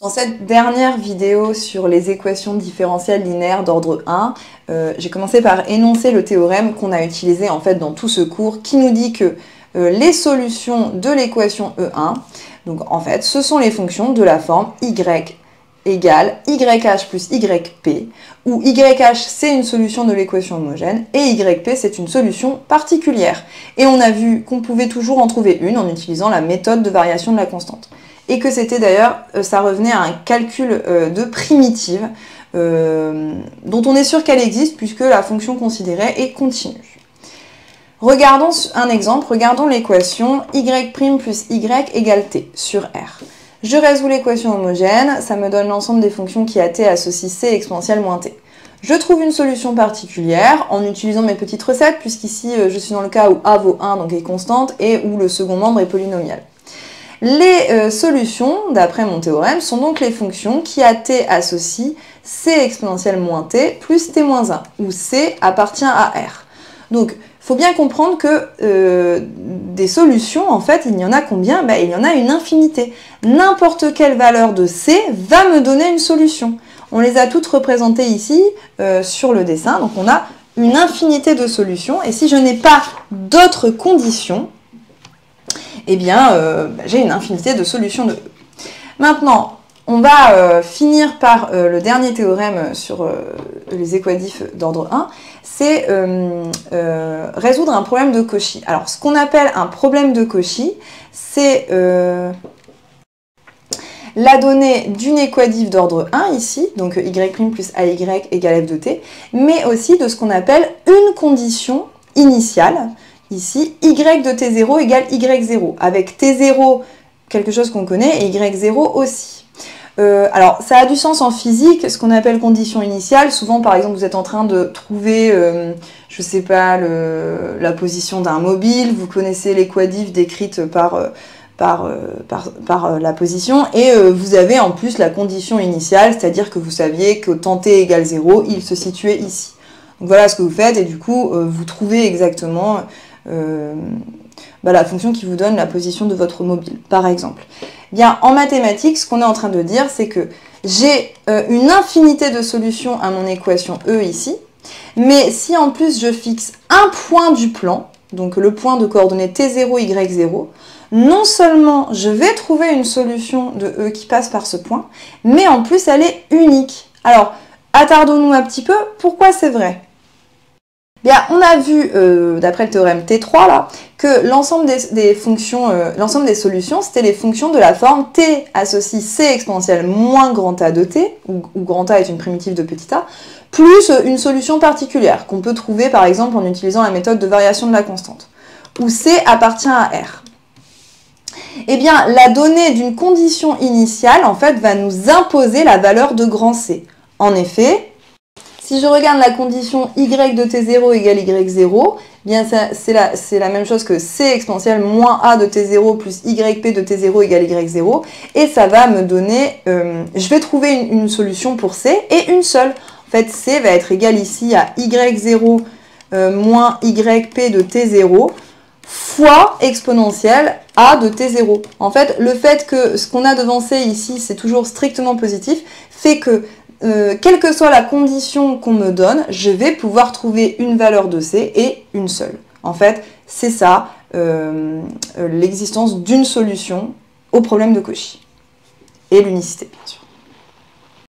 Dans cette dernière vidéo sur les équations différentielles linéaires d'ordre 1, j'ai commencé par énoncer le théorème qu'on a utilisé en fait dans tout ce cours qui nous dit que les solutions de l'équation E1, donc en fait ce sont les fonctions de la forme y égale YH plus YP, où YH c'est une solution de l'équation homogène et YP c'est une solution particulière. Et on a vu qu'on pouvait toujours en trouver une en utilisant la méthode de variation de la constante. Et que c'était d'ailleurs, ça revenait à un calcul de primitive, dont on est sûr qu'elle existe puisque la fonction considérée est continue. Regardons un exemple, regardons l'équation y' plus y égale t sur R. Je résous l'équation homogène, ça me donne l'ensemble des fonctions qui à t associent c exponentielle moins t. Je trouve une solution particulière en utilisant mes petites recettes, puisqu'ici je suis dans le cas où a vaut 1, donc est constante, et où le second membre est polynomial. Les solutions, d'après mon théorème, sont donc les fonctions qui à t associent c exponentielle moins t plus t moins 1, où c appartient à R. Donc, il faut bien comprendre que des solutions, en fait, il y en a combien? Il y en a une infinité. N'importe quelle valeur de c va me donner une solution. On les a toutes représentées ici sur le dessin, donc on a une infinité de solutions, et si je n'ai pas d'autres conditions, eh bien, j'ai une infinité de solutions de E. Maintenant, on va finir par le dernier théorème sur les équadifs d'ordre 1, c'est résoudre un problème de Cauchy. Alors, ce qu'on appelle un problème de Cauchy, c'est la donnée d'une équadif d'ordre 1 ici, donc y' plus ay égale f de t, mais aussi de ce qu'on appelle une condition initiale, ici, y de t0 égale y0, avec t0, quelque chose qu'on connaît, et y0 aussi. Alors, ça a du sens en physique, ce qu'on appelle condition initiale. Souvent, par exemple, vous êtes en train de trouver, je sais pas, la position d'un mobile, vous connaissez l'équadif décrite par la position, et vous avez en plus la condition initiale, c'est-à-dire que vous saviez que tant t égale 0, il se situait ici. Donc voilà ce que vous faites, et du coup, vous trouvez exactement la fonction qui vous donne la position de votre mobile, par exemple. Bien, en mathématiques, ce qu'on est en train de dire, c'est que j'ai une infinité de solutions à mon équation E ici, mais si en plus je fixe un point du plan, donc le point de coordonnées t0, y0, non seulement je vais trouver une solution de E qui passe par ce point, mais en plus elle est unique. Alors, attardons-nous un petit peu, pourquoi c'est vrai ? Bien, on a vu, d'après le théorème T3, là, que l'ensemble des solutions, c'était les fonctions de la forme t associe c exponentielle moins grand A de t, où grand A est une primitive de petit a, plus une solution particulière, qu'on peut trouver par exemple en utilisant la méthode de variation de la constante, où c appartient à R. Eh bien, la donnée d'une condition initiale, en fait, va nous imposer la valeur de grand C. En effet, si je regarde la condition y de t0 égale y0, bien c'est la même chose que c exponentielle moins a de t0 plus yp de t0 égale y0, et ça va me donner, je vais trouver une solution pour c, et une seule. En fait, c va être égal ici à y0 moins yp de t0 fois exponentielle a de t0. En fait, le fait que ce qu'on a devant c ici, c'est toujours strictement positif, fait que quelle que soit la condition qu'on me donne, je vais pouvoir trouver une valeur de C et une seule. En fait, c'est ça, l'existence d'une solution au problème de Cauchy. Et l'unicité, bien sûr.